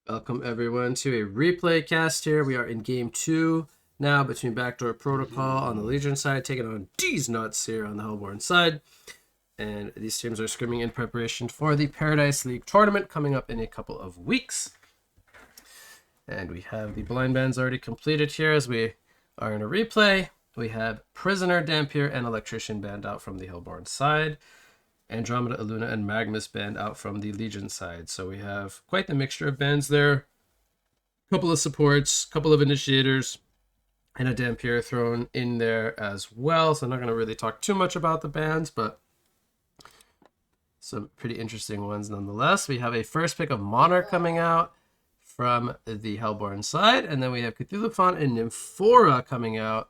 Welcome everyone to a replay cast here. We are in game 2 now between Backdoor Protocol on the Legion side, taking on Deez Nutz here on the Hellborn side. And these teams are scrimming in preparation for the Paradise League tournament coming up in a couple of weeks. And we have the blind bands already completed here as we are in a replay. We have Prisoner, Dampier, and Electrician band out from the Hellborn side. Andromeda, Illuna, and Magnus band out from the Legion side. So we have quite the mixture of bands there. A couple of supports, a couple of initiators, and a Dampier thrown in there as well. So I'm not going to really talk too much about the bands, but some pretty interesting ones nonetheless. We have a first pick of Monarch coming out from the Hellborn side, and then we have Cthulhu Font and Nymphora coming out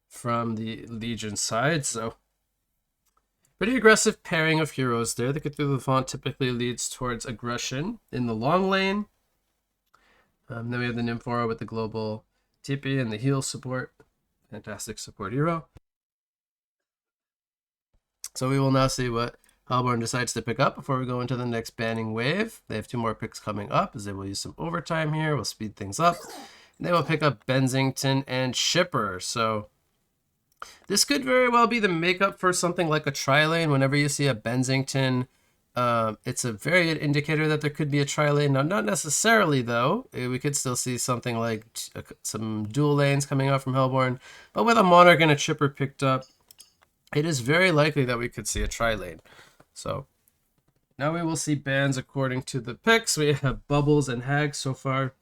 from the Legion side. So pretty aggressive pairing of heroes there. The Cthulhu Font typically leads towards aggression in the long lane. Then we have the Nymphora with the global TP and the heal support. Fantastic support hero. So we will now see what Hellborn decides to pick up before we go into the next banning wave. They have 2 more picks coming up as they will use some overtime here. We'll speed things up. And they will pick up Benzington and Shipper. So this could very well be the makeup for something like a tri-lane. Whenever you see a Benzington, it's a very good indicator that there could be a tri-lane. Now, not necessarily, though. We could still see something like some dual lanes coming out from Hellborn. But with a Monarch and a Chipper picked up, it is very likely that we could see a tri-lane. So now we will see bans according to the picks. We have Bubbles and Hag so far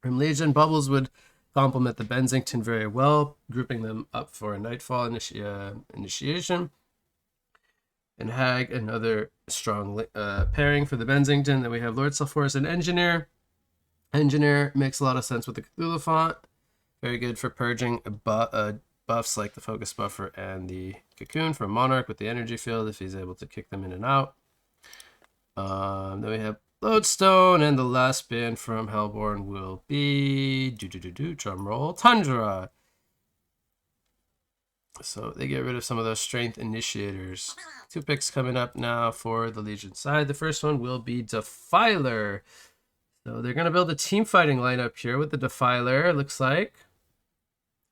from Legion. Bubbles would complement the Benzington very well, grouping them up for a Nightfall initiation. And Hag, another strong pairing for the Benzington. Then we have Lord Sulfuras and Engineer. Engineer makes a lot of sense with the Cthulhu Font. Very good for purging buffs like the Focus Buffer and the Cocoon from Monarch with the Energy Field if he's able to kick them in and out. Then we have Lodestone, and the last band from Hellborn will be drumroll, Tundra. So they get rid of some of those strength initiators. 2 picks coming up now for the Legion side. The first one will be Defiler. So they're going to build a team fighting lineup here with the Defiler, it looks like.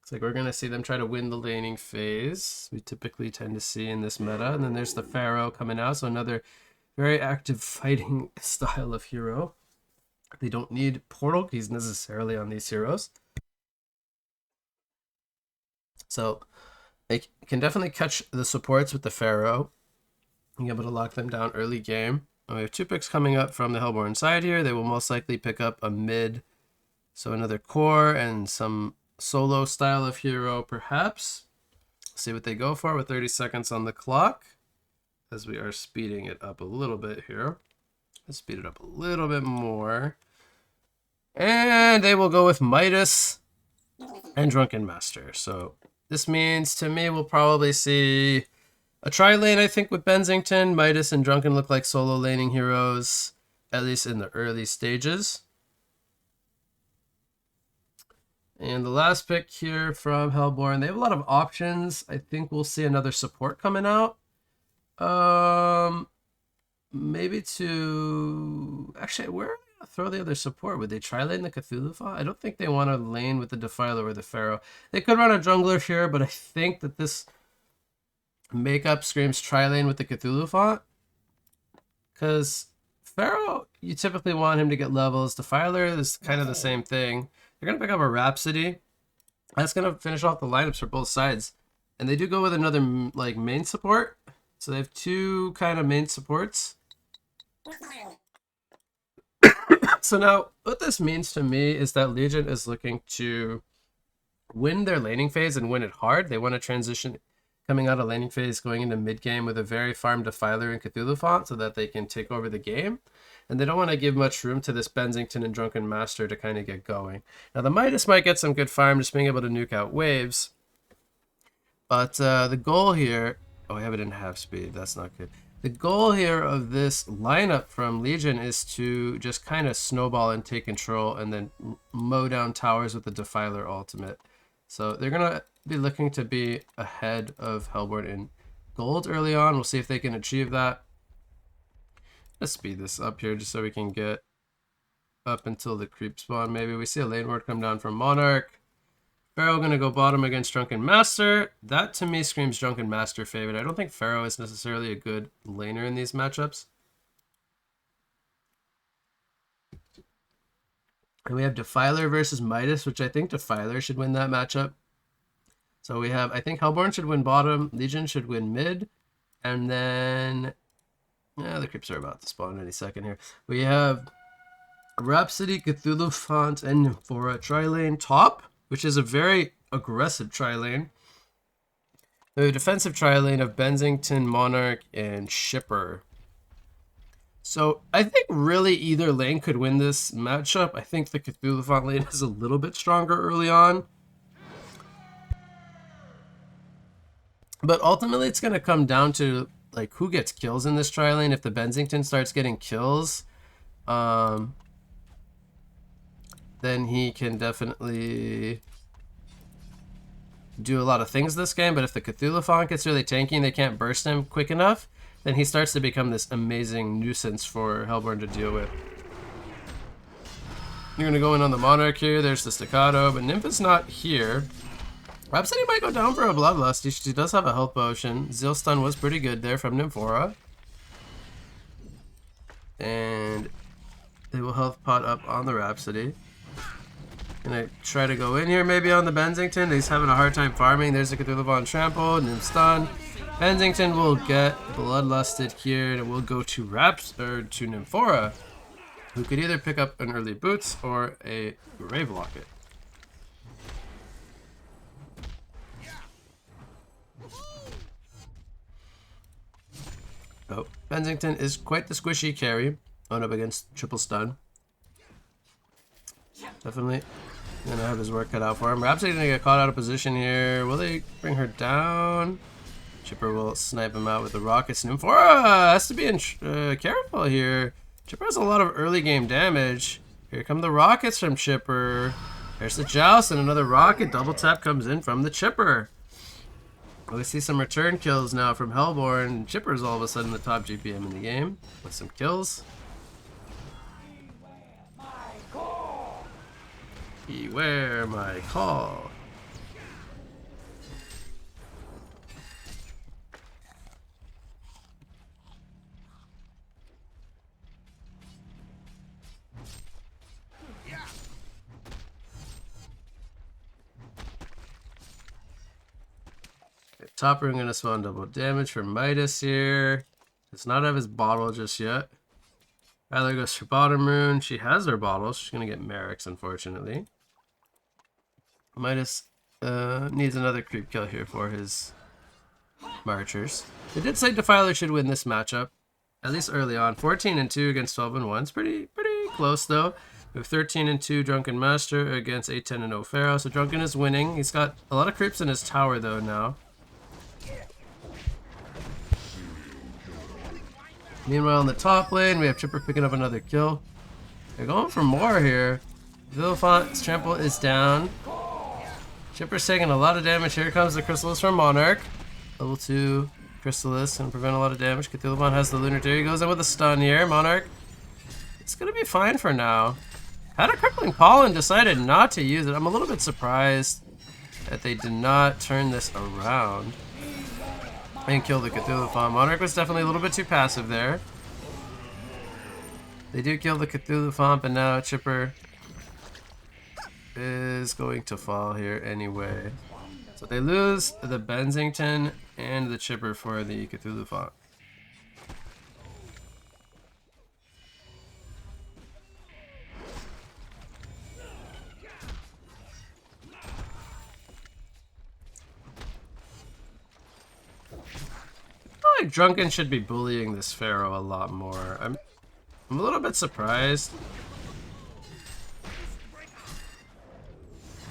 Looks like we're going to see them try to win the laning phase. We typically tend to see in this meta. And then there's the Pharaoh coming out, so another very active fighting style of hero. They don't need portal keys necessarily on these heroes. So they can definitely catch the supports with the Pharaoh. Being able to lock them down early game. And we have 2 picks coming up from the Hellborn side here. They will most likely pick up a mid. So another core and some solo style of hero perhaps. See what they go for with 30 seconds on the clock. As we are speeding it up a little bit here. Let's speed it up a little bit more. And they will go with Midas and Drunken Master. So this means to me we'll probably see a tri-lane, I think, with Benzington. Midas and Drunken look like solo laning heroes, at least in the early stages. And the last pick here from Hellborn, they have a lot of options. I think we'll see another support coming out. Maybe to actually, where are they gonna throw the other support? Would they tri-lane the Cthulhu Font? I don't think they want to lane with the Defiler or the Pharaoh. They could run a jungler here, but I think that this makeup screams tri-lane with the Cthulhu Font. Because Pharaoh, you typically want him to get levels. Defiler is kind of the same thing. They're gonna pick up a Rhapsody. That's gonna finish off the lineups for both sides. And they do go with another like main support. So they have 2 kind of main supports. So now what this means to me is that Legion is looking to win their laning phase and win it hard. They want to transition coming out of laning phase, going into mid game with a very farm Defiler and Cthulhu Font so that they can take over the game. And they don't want to give much room to this Benzington and Drunken Master to kind of get going. Now the Midas might get some good farm just being able to nuke out waves. But the goal here... Oh, I have it in half speed. That's not good. The goal here of this lineup from Legion is to just kind of snowball and take control and then mow down towers with the Defiler ultimate. So they're going to be looking to be ahead of Hellborn in gold early on. We'll see if they can achieve that. Let's speed this up here just so we can get up until the creep spawn. Maybe we see a lane ward come down from Monarch. Pharaoh gonna go bottom against Drunken Master. That to me screams Drunken Master favorite. I don't think Pharaoh is necessarily a good laner in these matchups. And we have Defiler versus Midas, which I think Defiler should win that matchup. So we have, I think Hellborn should win bottom, Legion should win mid, and then, yeah, the creeps are about to spawn any second here. We have Rhapsody, Cthulhu Font, and Nymphora tri-lane top, which is a very aggressive tri-lane. We have a defensive tri-lane of Benzington, Monarch, and Shipper. So I think really either lane could win this matchup. I think the Cthulhu Font lane is a little bit stronger early on. But ultimately it's going to come down to like who gets kills in this tri-lane. If the Benzington starts getting kills, then he can definitely do a lot of things this game. But if the Cthulhu Font gets really tanky and they can't burst him quick enough, then he starts to become this amazing nuisance for Hellborn to deal with. You're going to go in on the Monarch here. There's the Staccato, but Nymph is not here. Rhapsody might go down for a Bloodlust. She does have a health potion. Zeal stun was pretty good there from Nymphora. And they will health pot up on the Rhapsody. Gonna try to go in here maybe on the Benzington. He's having a hard time farming. There's the Cthulhu Von trample. Nymph stun. Benzington will get Bloodlusted here, and it will go to to Nymphora, who could either pick up an early Boots or a Grave Locket. Oh, Benzington is quite the squishy carry on up against triple stun. Definitely gonna have his work cut out for him. Rhapsody gonna get caught out of position here. Will they bring her down? Chipper will snipe him out with the rockets. Nymphora has to be careful here. Chipper has a lot of early game damage. Here come the rockets from Chipper. There's the Joust and another rocket. Double tap comes in from the Chipper. We see some return kills now from Hellborn. Chipper's all of a sudden the top GPM in the game with some kills. Beware my call. Top rune gonna spawn double damage for Midas here. Does not have his bottle just yet. Ryler goes for bottom rune. She has her bottle. She's gonna get Merrick's, unfortunately. Midas needs another creep kill here for his Marchers. They did say Defiler should win this matchup, at least early on. 14-2 against 12-1. It's pretty close though. We have 13-2 Drunken Master against 8-10-0 Pharaoh. So Drunken is winning. He's got a lot of creeps in his tower though now. Meanwhile, in the top lane, we have Chipper picking up another kill. They're going for more here. Villafant's trample is down. Chipper's taking a lot of damage. Here comes the Chrysalis from Monarch. Level 2 Chrysalis and prevent a lot of damage. Cthulhu has the Lunar Deer. He goes in with a stun here. Monarch, it's going to be fine for now. Had a Crippling Pollen, decided not to use it. I'm a little bit surprised that they did not turn this around and kill the Cthulhu. Monarch was definitely a little bit too passive there. They do kill the Cthulhu, but now Chipper is going to fall here anyway. So they lose the Benzington and the Chipper for the Cthulhu. I feel like Drunken should be bullying this Pharaoh a lot more. I'm a little bit surprised.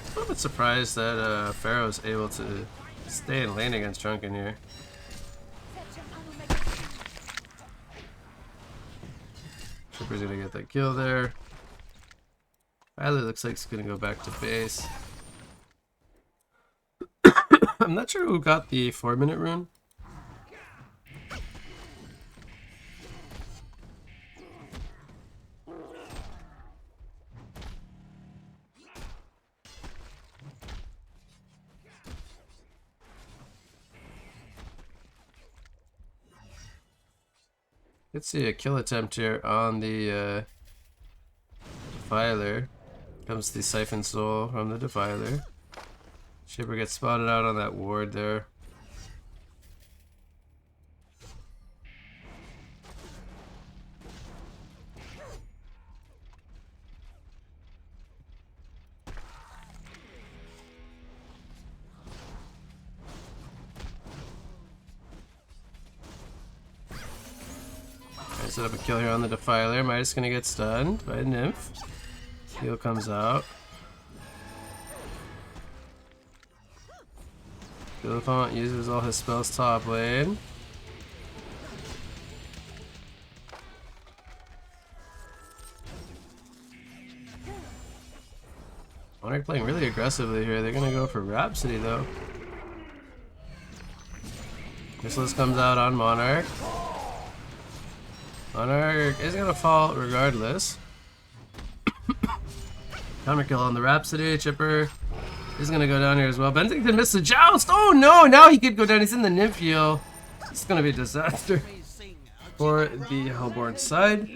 A little bit surprised that Pharaoh's able to stay in lane against Drunken here. Chipper's gonna get that kill there. Riley looks like he's gonna go back to base. I'm not sure who got the 4-minute rune. Let's see a kill attempt here on the Defiler. Comes the Siphon Soul from the Defiler. Shipper gets spotted out on that ward there. I set up a kill here on the Defiler. Midas gonna get stunned by a Nymph. Heal comes out. Philippont uses all his spells top lane. Monarch playing really aggressively here. They're gonna go for Rhapsody though. Merciless comes out on Monarch. Monarch is gonna fall regardless. Counter kill on the Rhapsody. Chipper is gonna go down here as well. Bennington missed the joust. Oh no! Now he could go down. He's in the Nymph heal. It's gonna be a disaster for the Hellborn side.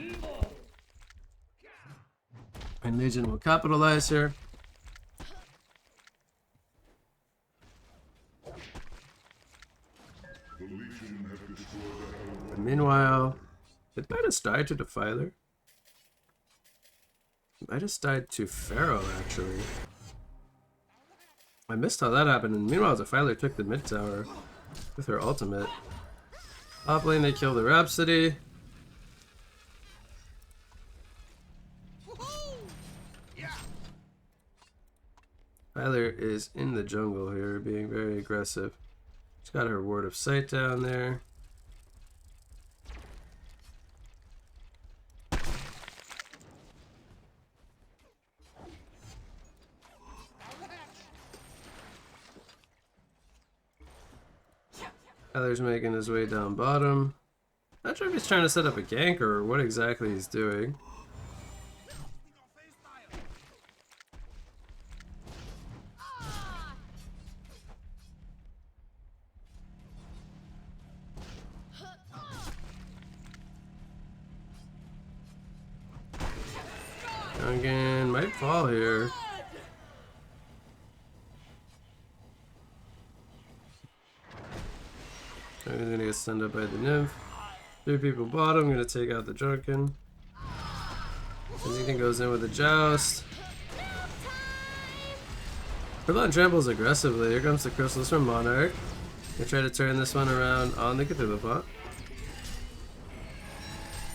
And Legion will capitalize here. And meanwhile, did Midas die to Defiler? Midas died to Pharaoh, actually. I missed how that happened, and meanwhile Defiler took the mid tower with her ultimate. Top lane, they kill the Rhapsody. Defiler is in the jungle here, being very aggressive. She's got her Ward of Sight down there. Tyler's making his way down bottom. Not sure if he's trying to set up a gank or what exactly he's doing. Again, might fall here. He's gonna get sent up by the Nymph. 3 people bottom, gonna take out the Drunken. Kensington goes in with a Joust. Purlon tramples aggressively. Here comes the Crystals from Monarch. They try to turn this one around on the Cthulhu pot.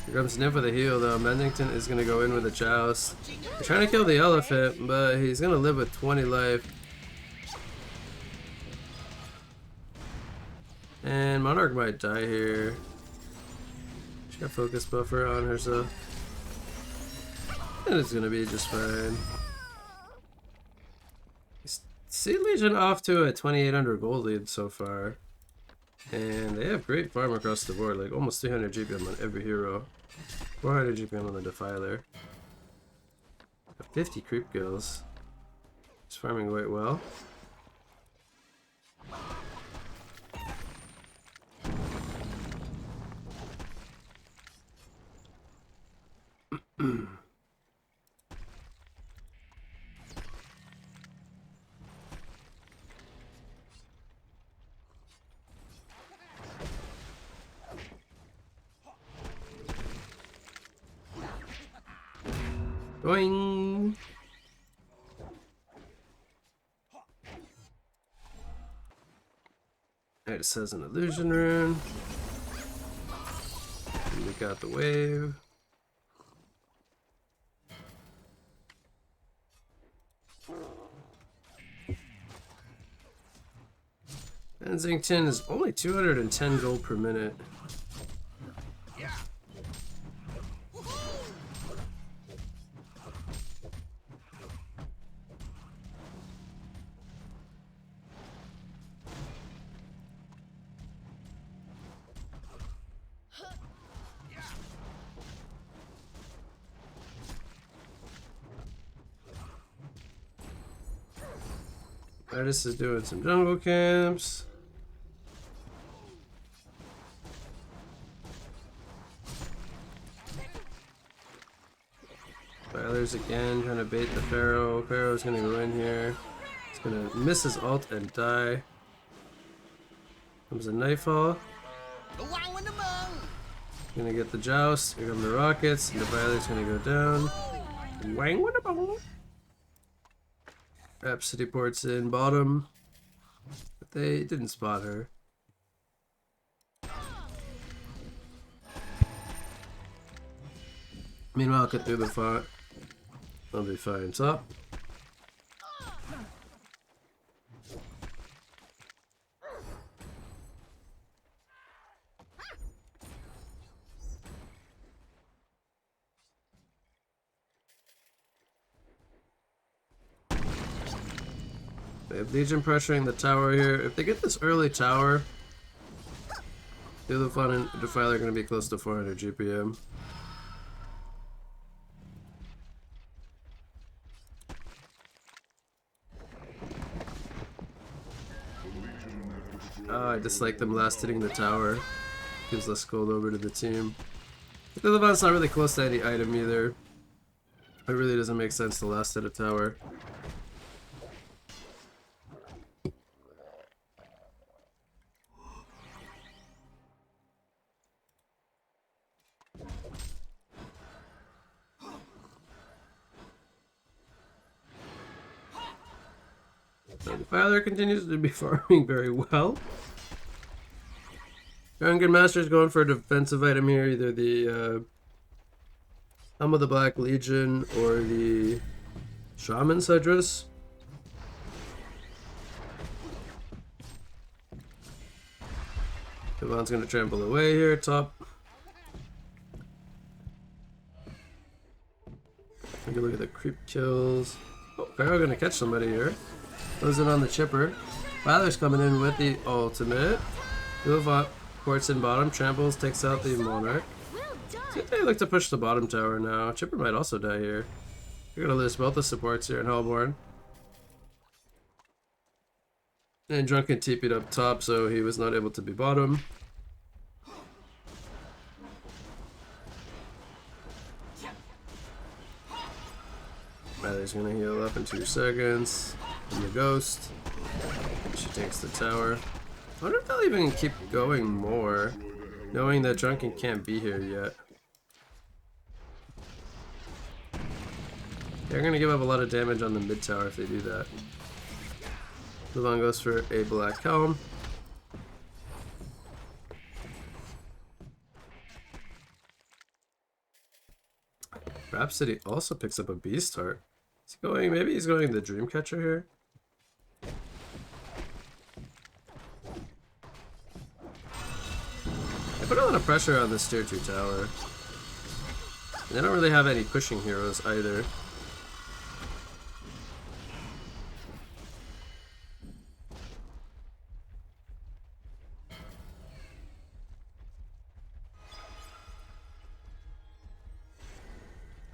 Here comes Nymph with a heal though. Mendington is gonna go in with a Joust. They're trying to kill the elephant, but he's gonna live with 20 life. And Monarch might die here. She got focus buffer on herself. And it's gonna be just fine. See Legion off to a 2800 gold lead so far. And they have great farm across the board, like almost 300 GPM on every hero. 400 GPM on the Defiler. 50 creep kills. It's farming quite well. Boing! It says an illusion rune. And we got the wave. Kensington is only 210 gold per minute. Artist is doing some jungle camps. Defiler's again trying to bait the Pharaoh. Pharaoh's gonna go in here. He's gonna miss his ult and die. Comes a Nightfall. Gonna get the Joust. Here come the rockets. And Defiler's gonna go down. Wang with a bone. Rhapsody ports in bottom. But they didn't spot her. Meanwhile, get through the font. I'll be fine. Top. They have Legion pressuring the tower here. If they get this early tower, Fun and Defiler are going to be close to 400 GPM. Oh, I dislike them last hitting the tower. Gives less gold over to the team. The Fun's not really close to any item either. It really doesn't make sense to last hit a tower. The Defiler continues to be farming very well. Drunken Master's going for a defensive item here, either the Helm of the Black Legion or the Shaman Cedrus. Devon's gonna trample away here, top. Take a look at the creep kills. Oh, Pharaoh gonna catch somebody here. Throws it on the chipper. Father's coming in with the ultimate. Move up, ports in bottom, tramples, takes out the Monarch. See if they look to push the bottom tower now. Chipper might also die here. You're gonna lose both the supports here in Hellborn. And Drunken TP'd up top, so he was not able to be bottom. Father's gonna heal up in 2 seconds. And the Ghost. She takes the tower. I wonder if they'll even keep going more, knowing that Drunken can't be here yet. They're gonna give up a lot of damage on the mid tower if they do that. Levon goes for a Black Helm. Rhapsody also picks up a Beast Heart. Is he going? Maybe he's going the Dreamcatcher here. They put a lot of pressure on this tier 2 tower. They don't really have any pushing heroes either.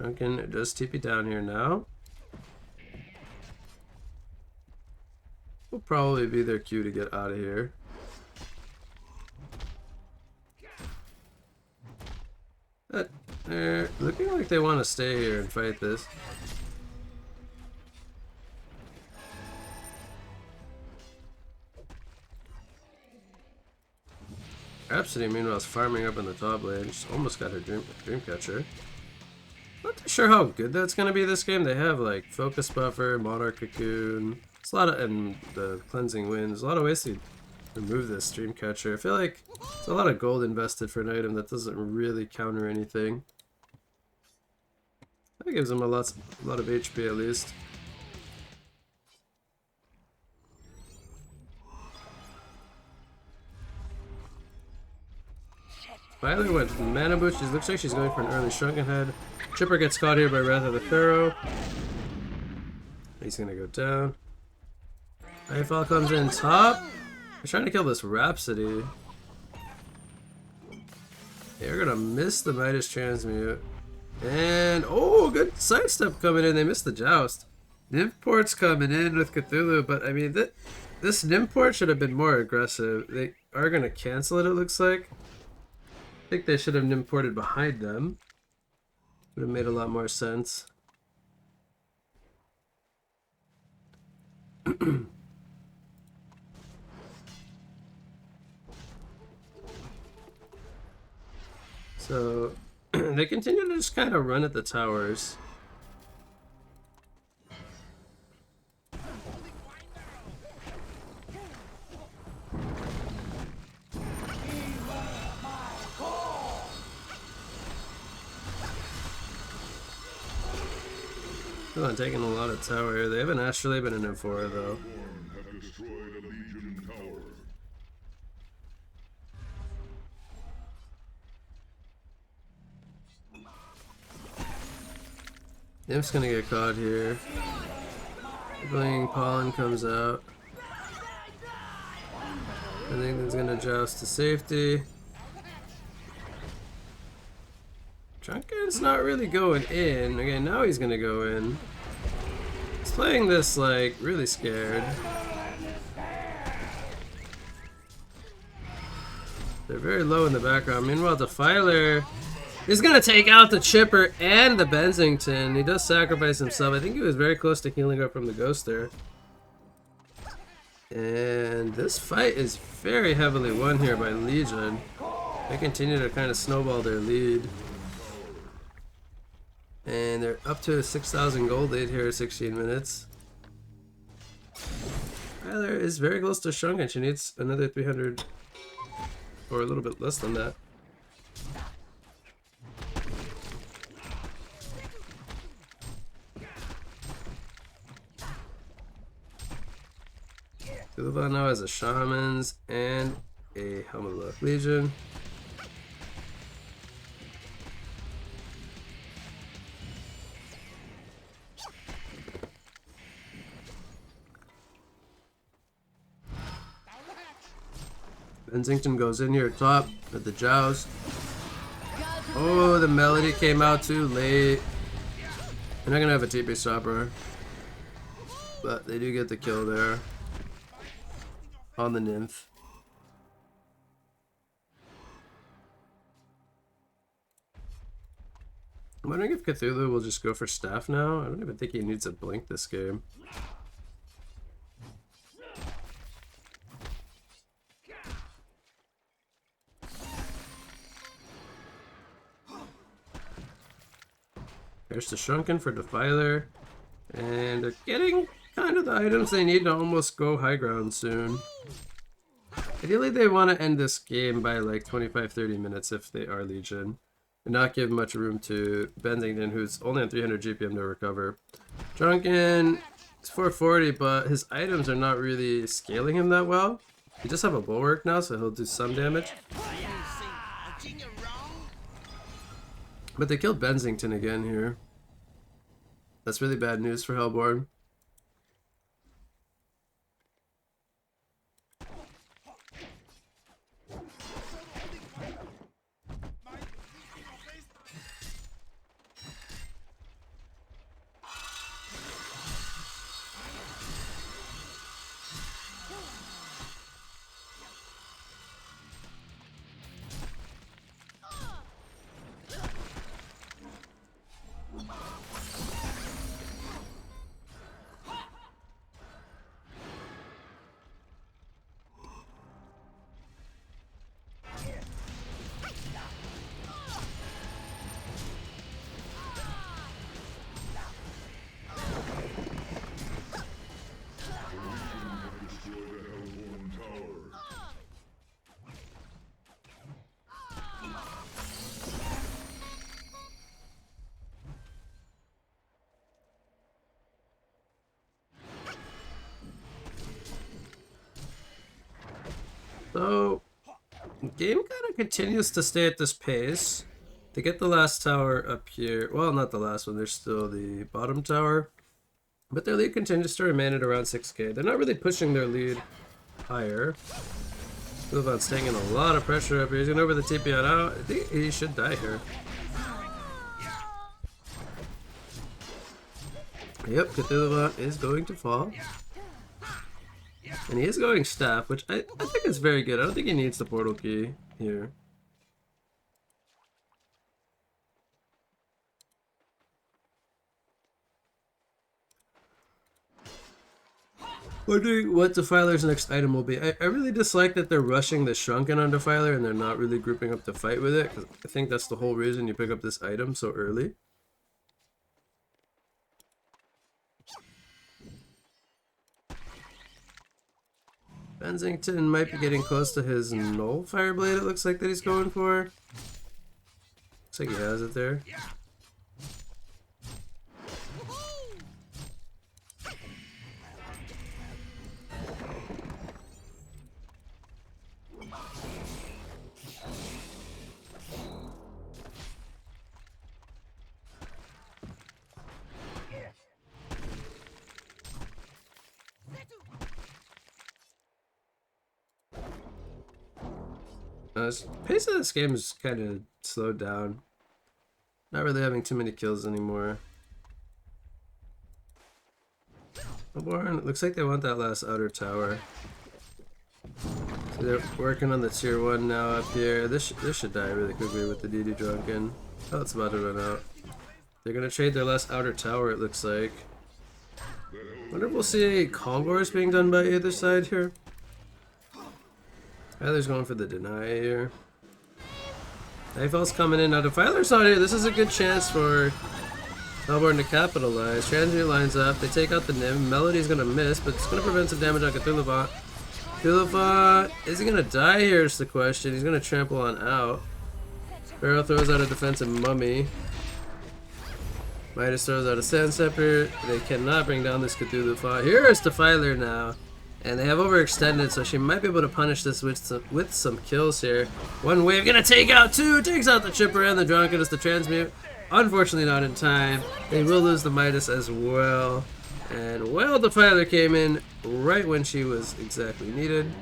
Duncan does TP down here now. Will probably be their cue to get out of here. But they're looking like they want to stay here and fight this. Rhapsody, meanwhile, is farming up in the top lane. She's almost got her Dreamcatcher. Not too sure how good that's going to be this game. They have like Focus Buffer, Monarch Cocoon, it's a lot of, and the Cleansing Winds. A lot of ways to remove this Dreamcatcher. I feel like it's a lot of gold invested for an item that doesn't really counter anything. That gives them a lot of HP at least. Violet went Mana Boost. She looks like she's going for an early Shrunken Head. Chipper gets caught here by Wrath of the Pharaoh. He's gonna go down. Nightfall comes in top. They're trying to kill this Rhapsody. They're gonna miss the Midas Transmute. And, oh, good sidestep coming in. They missed the Joust. Nymph-Port's coming in with Cthulhu, but I mean, this Nymph-Port should have been more aggressive. They are gonna cancel it, it looks like. I think they should have Nymph-Ported behind them. Would have made a lot more sense. So they continue to just kind of run at the towers. Still not taking a lot of tower here. They haven't actually been in M4 though. Nymph's gonna get caught here. Bling Pollen comes out. I think that's gonna joust to safety. Drunken's not really going in. Okay, now he's gonna go in. He's playing this like really scared. They're very low in the background. Meanwhile, Defiler is gonna take out the Chipper and the Bensington. He does sacrifice himself. I think he was very close to healing up from the Ghost there. And this fight is very heavily won here by Legion. They continue to kind of snowball their lead. And they're up to a 6,000 gold lead here at 16 minutes. Tyler is very close to Shrunken. She needs another 300 or a little bit less than that. Silva now has a Shamans and a Helmet Legion. Bensington goes in here top with the Joust. Oh, the Melody came out too late. They're not gonna have a TP stopper, but they do get the kill there on the Nymph. I'm wondering if Cthulhu will just go for staff now. I don't even think he needs a blink this game. There's the Shrunken for Defiler. And they're getting kind of the items they need to almost go high ground soon. Ideally, they want to end this game by like 25-30 minutes if they are Legion. And not give much room to Bensington, who's only on 300 GPM to recover. Drunken is 440, but his items are not really scaling him that well. He just have a bulwark now, so he'll do some damage. But they killed Bensington again here. That's really bad news for Hellborn. So, the game kind of continues to stay at this pace. They get the last tower up here. Well, not the last one. There's still the bottom tower. But their lead continues to remain at around 6k. They're not really pushing their lead higher. Sylvan's taking a lot of pressure up here. He's going over the TP on out. I think he should die here. Yep, Cthulhu is going to fall. And he is going staff, which I think is very good. I don't think he needs the portal key here. Wondering what Defiler's next item will be. I really dislike that they're rushing the Shrunken on Defiler and they're not really grouping up to fight with it, because I think that's the whole reason you pick up this item so early. Bensington might be getting close to his Null Fireblade, it looks like that he's going for. Looks like he has it there. The pace of this game is kind of slowed down. Not really having too many kills anymore. Hellborn, it looks like they want that last outer tower. So they're working on the tier 1 now up here. This should die really quickly with the DD Drunken. Oh, it's about to run out. They're gonna trade their last outer tower, it looks like. Wonder if we'll see combos being done by either side here. Defiler's going for the deny here. Nightfall's coming in. Now Defiler's not here. This is a good chance for Hellborn to capitalize. Transmute lines up. They take out the Nim. Melody's going to miss, but it's going to prevent some damage on Cthulhu. Cthulhu, is he going to die here is the question. He's going to trample on out. Barrow throws out a defensive Mummy. Midas throws out a Sand Scepter. They cannot bring down this Cthulhu. Here is Defiler now. And they have overextended, so she might be able to punish this with some kills here. One wave, gonna take out two, takes out the Chipper and the Drunken as the transmute. Unfortunately not in time. They will lose the Midas as well. And well, Defiler came in right when she was exactly needed.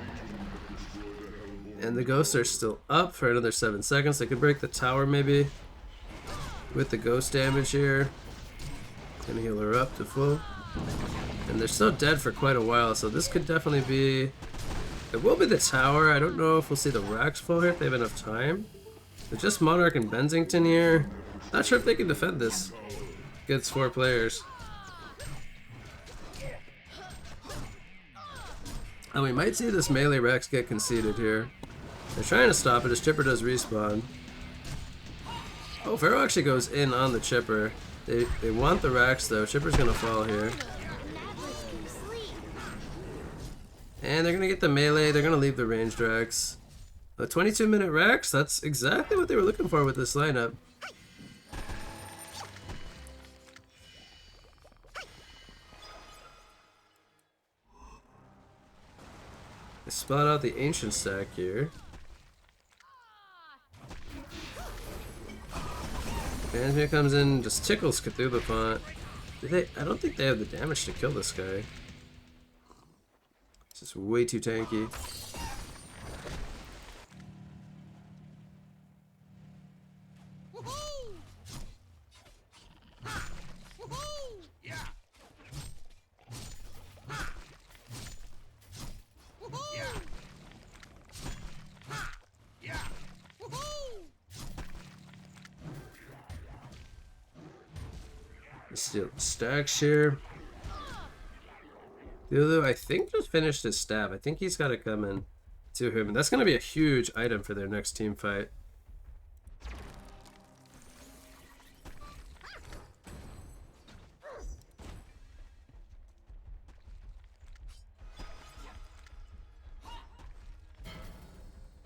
And the ghosts are still up for another 7 seconds. They could break the tower maybe with the ghost damage here. Gonna heal her up to full. And they're still dead for quite a while, so this could definitely be... It will be the tower. I don't know if we'll see the racks fall here if they have enough time. They're just Monarch and Bensington here. Not sure if they can defend this against 4 players. And we might see this melee Rex get conceded here. They're trying to stop it as Chipper does respawn. Oh, Pharaoh actually goes in on the Chipper. They want the racks though. Chipper's gonna fall here. And they're gonna get the melee, they're gonna leave the ranged racks. A 22-minute racks, that's exactly what they were looking for with this lineup. They spelled out the ancient stack here. Transmute comes in, just tickles Cthulhu Font. I don't think they have the damage to kill this guy. It's just way too tanky. Still stacks here. Cthulhu, I think, just finished his stab. I think he's got to come in to him. And that's going to be a huge item for their next team fight.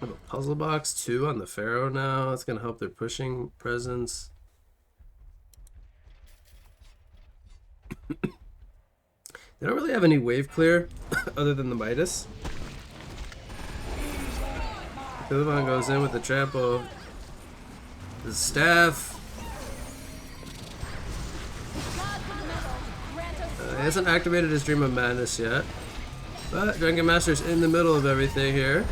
A puzzle box too on the Pharaoh now. That's going to help their pushing presence. They don't really have any wave clear other than the Midas. Cthulhu goes in with the trample. The staff. He hasn't activated his Dream of Madness yet. But Drunken Master's in the middle of everything here.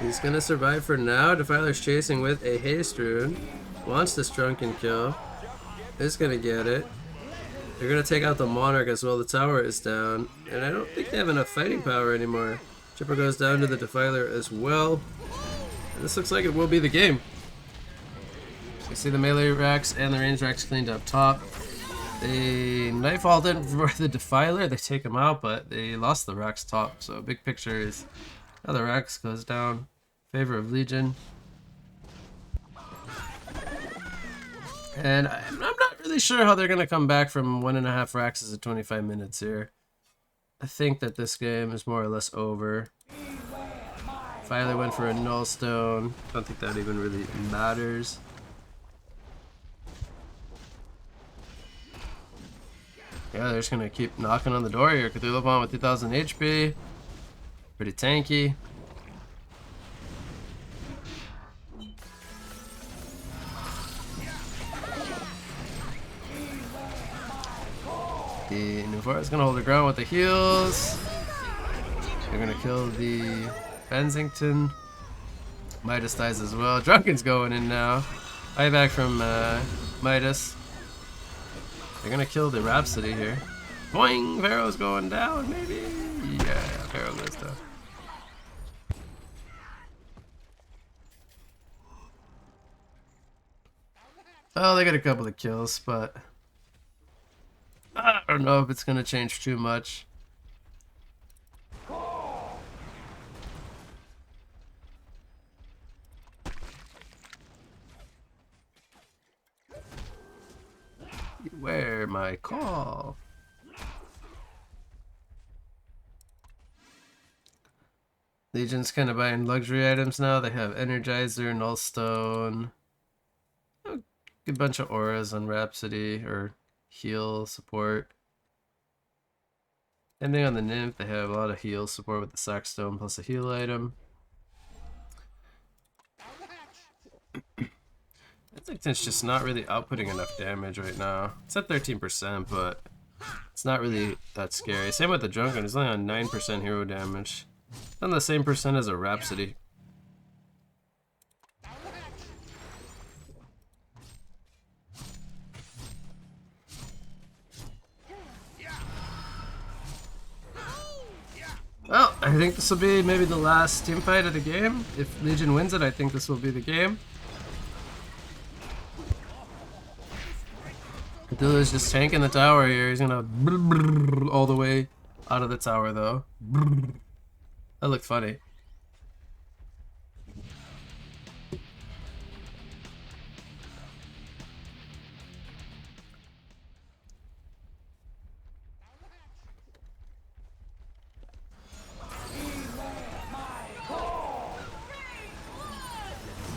He's gonna survive for now. Defiler's chasing with a Haste Rune. Wants this Drunken kill. Is gonna get it. They're gonna take out the Monarch as well. The tower is down. And I don't think they have enough fighting power anymore. Chipper goes down to the Defiler as well. And this looks like it will be the game. You see the melee racks and the range racks cleaned up top. They knife all in for the Defiler. They take him out, but they lost the Rax top. So big picture is now the Rax goes down in favor of Legion. And I'm not really sure how they're going to come back from 1.5 Raxes at 25 minutes here. I think that this game is more or less over. Finally went for a null stone. Don't think that even really matters. Yeah, they're just gonna keep knocking on the door here. Cthulhu Bomb with 2000 HP. Pretty tanky. The Nuvara is gonna hold the ground with the heals. They're gonna kill the Benzington. Midas dies as well. Drunken's going in now. Buyback from Midas. They're gonna kill the Rhapsody here. Boing! Pharaoh's going down, maybe? Yeah, Pharaoh goes down. Oh, they got a couple of kills, but I don't know if it's gonna change too much. Beware my call. Legion's kind of buying luxury items now. They have Energizer, Nullstone, a good bunch of auras on Rhapsody or heal support. Ending on the Nymph, they have a lot of heal support with the Sackstone plus a heal item. It's just not really outputting enough damage right now. It's at 13%, but it's not really that scary. Same with the Drunken, it's only on 9% hero damage. On the same percent as a Rhapsody. Well, I think this will be maybe the last team fight of the game. If Legion wins it, I think this will be the game. Cthulhu's just tanking the tower here. He's gonna all the way out of the tower though. That looked funny.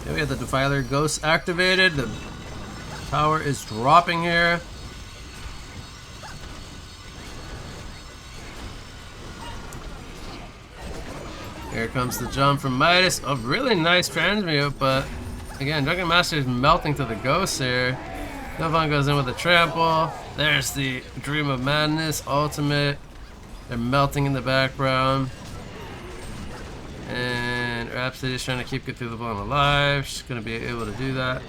Okay, we have the Defiler Ghost activated. The tower is dropping here. Here comes the jump from Midas. A really nice transmute, but again, Drunken Master is melting to the ghost here. Novan goes in with a trample. There's the Dream of Madness ultimate. They're melting in the background. And Rhapsody is trying to keep Cthulhu Bomb alive. She's going to be able to do that.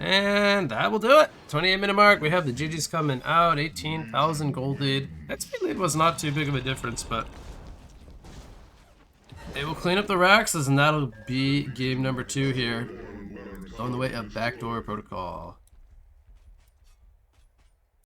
And that will do it. 28-minute mark. We have the GG's coming out. 18,000 gold lead. That speed lead was not too big of a difference, but they will clean up the Raxes, and that'll be game number 2 here. On the way of Backdoor Protocol.